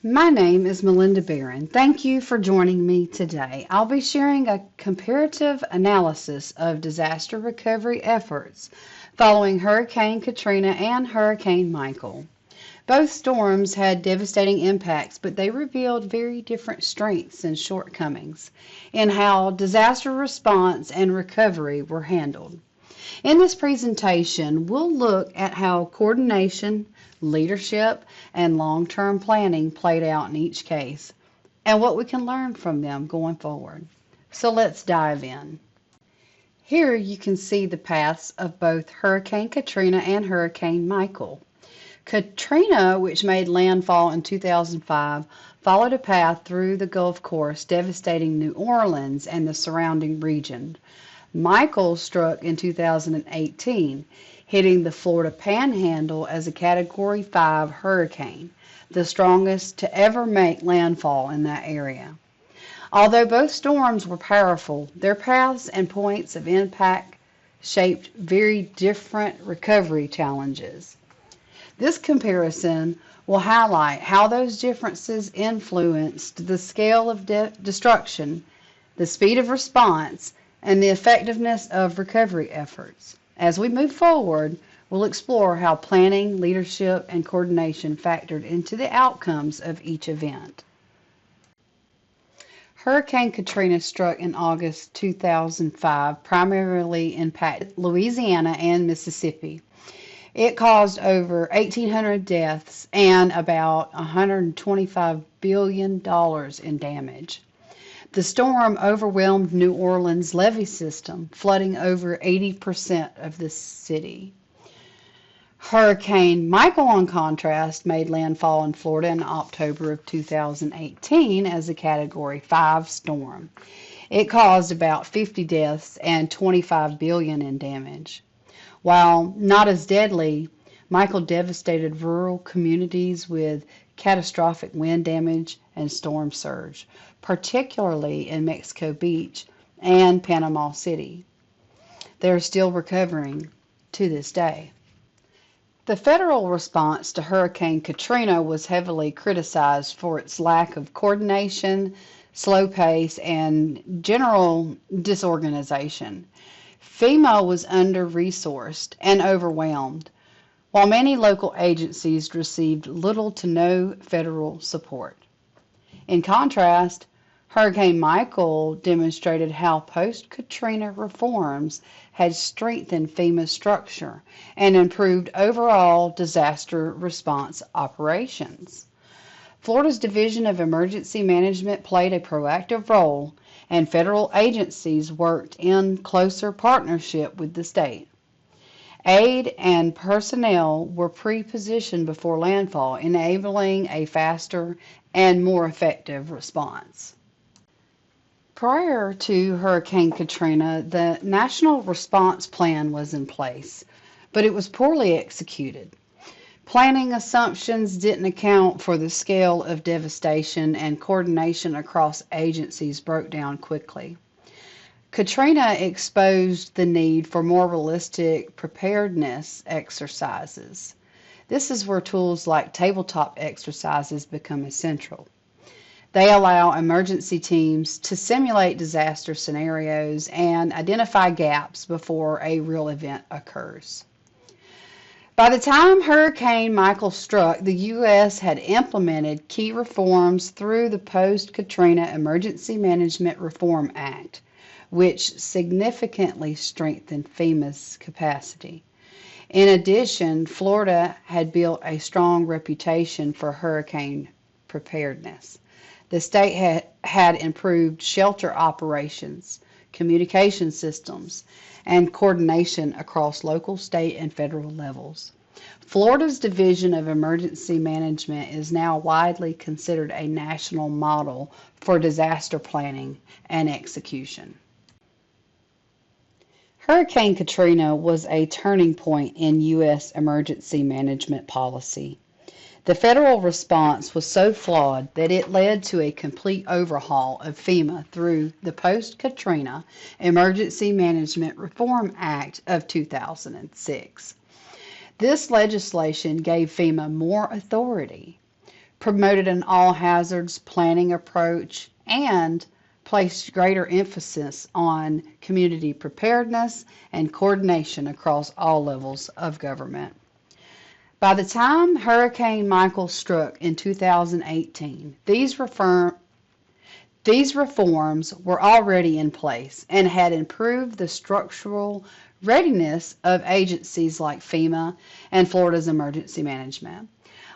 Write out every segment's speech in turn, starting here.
My name is Melinda Barron. Thank you for joining me today. I'll be sharing a comparative analysis of disaster recovery efforts following Hurricane Katrina and Hurricane Michael. Both storms had devastating impacts, but they revealed very different strengths and shortcomings in how disaster response and recovery were handled. In this presentation, we'll look at how coordination, leadership, and long-term planning played out in each case, and what we can learn from them going forward. So let's dive in. Here you can see the paths of both Hurricane Katrina and Hurricane Michael. Katrina, which made landfall in 2005, followed a path through the Gulf Coast, devastating New Orleans and the surrounding region. Michael struck in 2018, hitting the Florida Panhandle as a Category 5 hurricane, the strongest to ever make landfall in that area. Although both storms were powerful, their paths and points of impact shaped very different recovery challenges. This comparison will highlight how those differences influenced the scale of destruction, the speed of response, and the effectiveness of recovery efforts. As we move forward, we'll explore how planning, leadership, and coordination factored into the outcomes of each event. Hurricane Katrina struck in August 2005, primarily impacted Louisiana and Mississippi. It caused over 1,800 deaths and about $125 billion in damage. The storm overwhelmed New Orleans' levee system, flooding over 80% of the city. Hurricane Michael, in contrast, made landfall in Florida in October of 2018 as a Category 5 storm. It caused about 50 deaths and $25 billion in damage. While not as deadly, Michael devastated rural communities with catastrophic wind damage and storm surge, particularly in Mexico Beach and Panama City. They're still recovering to this day. The federal response to Hurricane Katrina was heavily criticized for its lack of coordination, slow pace, and general disorganization. FEMA was under-resourced and overwhelmed, while many local agencies received little to no federal support. In contrast, Hurricane Michael demonstrated how post-Katrina reforms had strengthened FEMA's structure and improved overall disaster response operations. Florida's Division of Emergency Management played a proactive role, and federal agencies worked in closer partnership with the state. Aid and personnel were pre-positioned before landfall, enabling a faster and more effective response. Prior to Hurricane Katrina, the National Response Plan was in place, but it was poorly executed. Planning assumptions didn't account for the scale of devastation, and coordination across agencies broke down quickly. Katrina exposed the need for more realistic preparedness exercises. This is where tools like tabletop exercises become essential. They allow emergency teams to simulate disaster scenarios and identify gaps before a real event occurs. By the time Hurricane Michael struck, the U.S. had implemented key reforms through the Post-Katrina Emergency Management Reform Act, which significantly strengthened FEMA's capacity. In addition, Florida had built a strong reputation for hurricane preparedness. The state had improved shelter operations, communication systems, and coordination across local, state, and federal levels. Florida's Division of Emergency Management is now widely considered a national model for disaster planning and execution. Hurricane Katrina was a turning point in U.S. emergency management policy. The federal response was so flawed that it led to a complete overhaul of FEMA through the Post-Katrina Emergency Management Reform Act of 2006. This legislation gave FEMA more authority, promoted an all hazards planning approach, and placed greater emphasis on community preparedness and coordination across all levels of government. By the time Hurricane Michael struck in 2018, these reforms were already in place and had improved the structural readiness of agencies like FEMA and Florida's emergency management.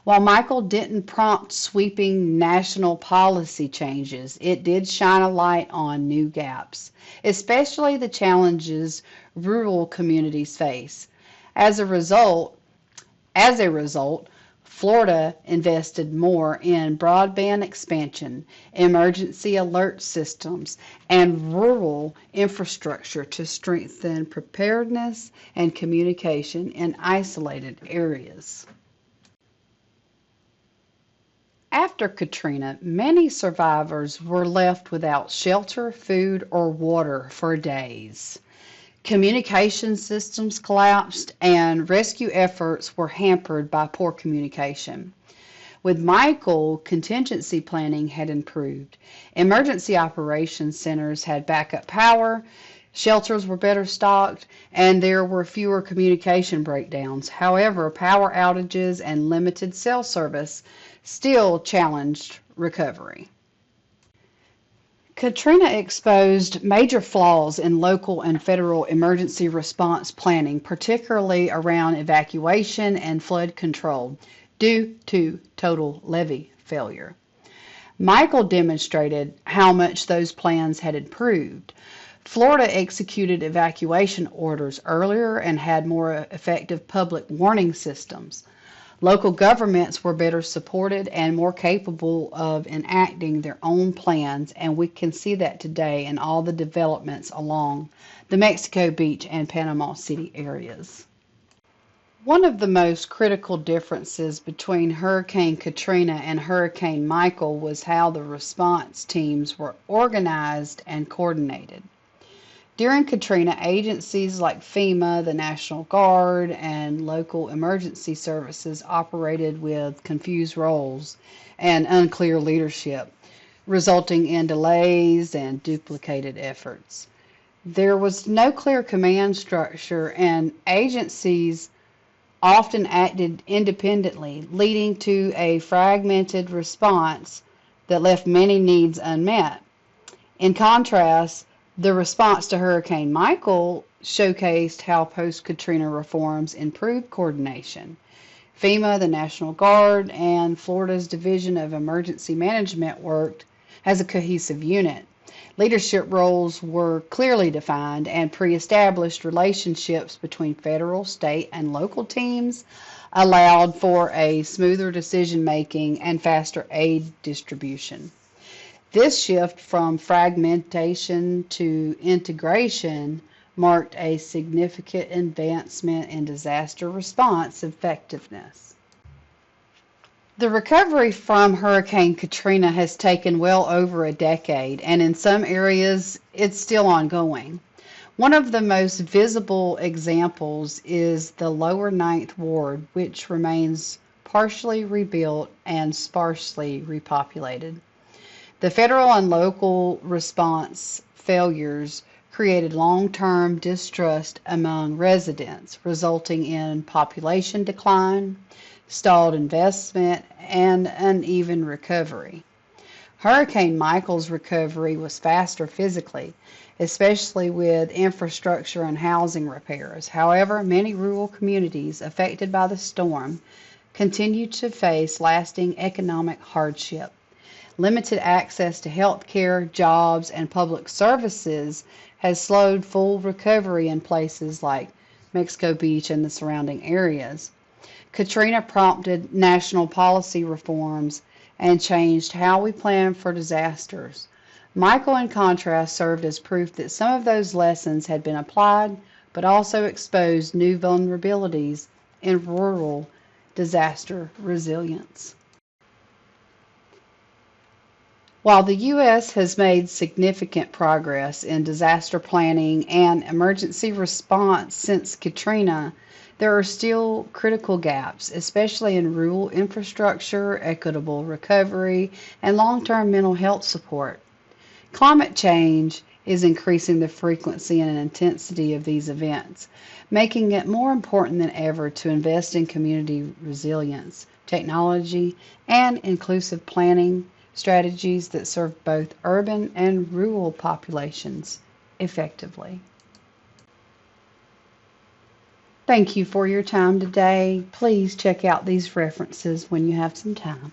While Michael didn't prompt sweeping national policy changes, it did shine a light on new gaps, especially the challenges rural communities face. As a result, Florida invested more in broadband expansion, emergency alert systems, and rural infrastructure to strengthen preparedness and communication in isolated areas. After Katrina, many survivors were left without shelter, food, or water for days. Communication systems collapsed, and rescue efforts were hampered by poor communication. With Michael, contingency planning had improved. Emergency operations centers had backup power, shelters were better stocked, and there were fewer communication breakdowns. However, power outages and limited cell service still challenged recovery. Katrina exposed major flaws in local and federal emergency response planning, particularly around evacuation and flood control, due to total levee failure. Michael demonstrated how much those plans had improved. Florida executed evacuation orders earlier and had more effective public warning systems. Local governments were better supported and more capable of enacting their own plans, and we can see that today in all the developments along the Mexico Beach and Panama City areas. One of the most critical differences between Hurricane Katrina and Hurricane Michael was how the response teams were organized and coordinated. During Katrina, agencies like FEMA, the National Guard, and local emergency services operated with confused roles and unclear leadership, resulting in delays and duplicated efforts. There was no clear command structure, and agencies often acted independently, leading to a fragmented response that left many needs unmet. In contrast, the response to Hurricane Michael showcased how post-Katrina reforms improved coordination. FEMA, the National Guard, and Florida's Division of Emergency Management worked as a cohesive unit. Leadership roles were clearly defined, and pre-established relationships between federal, state, and local teams allowed for a smoother decision-making and faster aid distribution. This shift from fragmentation to integration marked a significant advancement in disaster response effectiveness. The recovery from Hurricane Katrina has taken well over a decade, and in some areas it's still ongoing. One of the most visible examples is the lower Ninth Ward, which remains partially rebuilt and sparsely repopulated. The federal and local response failures created long-term distrust among residents, resulting in population decline, stalled investment, and uneven recovery. Hurricane Michael's recovery was faster physically, especially with infrastructure and housing repairs. However, many rural communities affected by the storm continue to face lasting economic hardship. Limited access to health care, jobs, and public services has slowed full recovery in places like Mexico Beach and the surrounding areas. Katrina prompted national policy reforms and changed how we plan for disasters. Michael, in contrast, served as proof that some of those lessons had been applied, but also exposed new vulnerabilities in rural disaster resilience. While the U.S. has made significant progress in disaster planning and emergency response since Katrina, There are still critical gaps, especially in rural infrastructure, equitable recovery, and long-term mental health support. Climate change is increasing the frequency and intensity of these events, making it more important than ever to invest in community resilience, technology, and inclusive planning strategies that serve both urban and rural populations effectively. Thank you for your time today. Please check out these references when you have some time.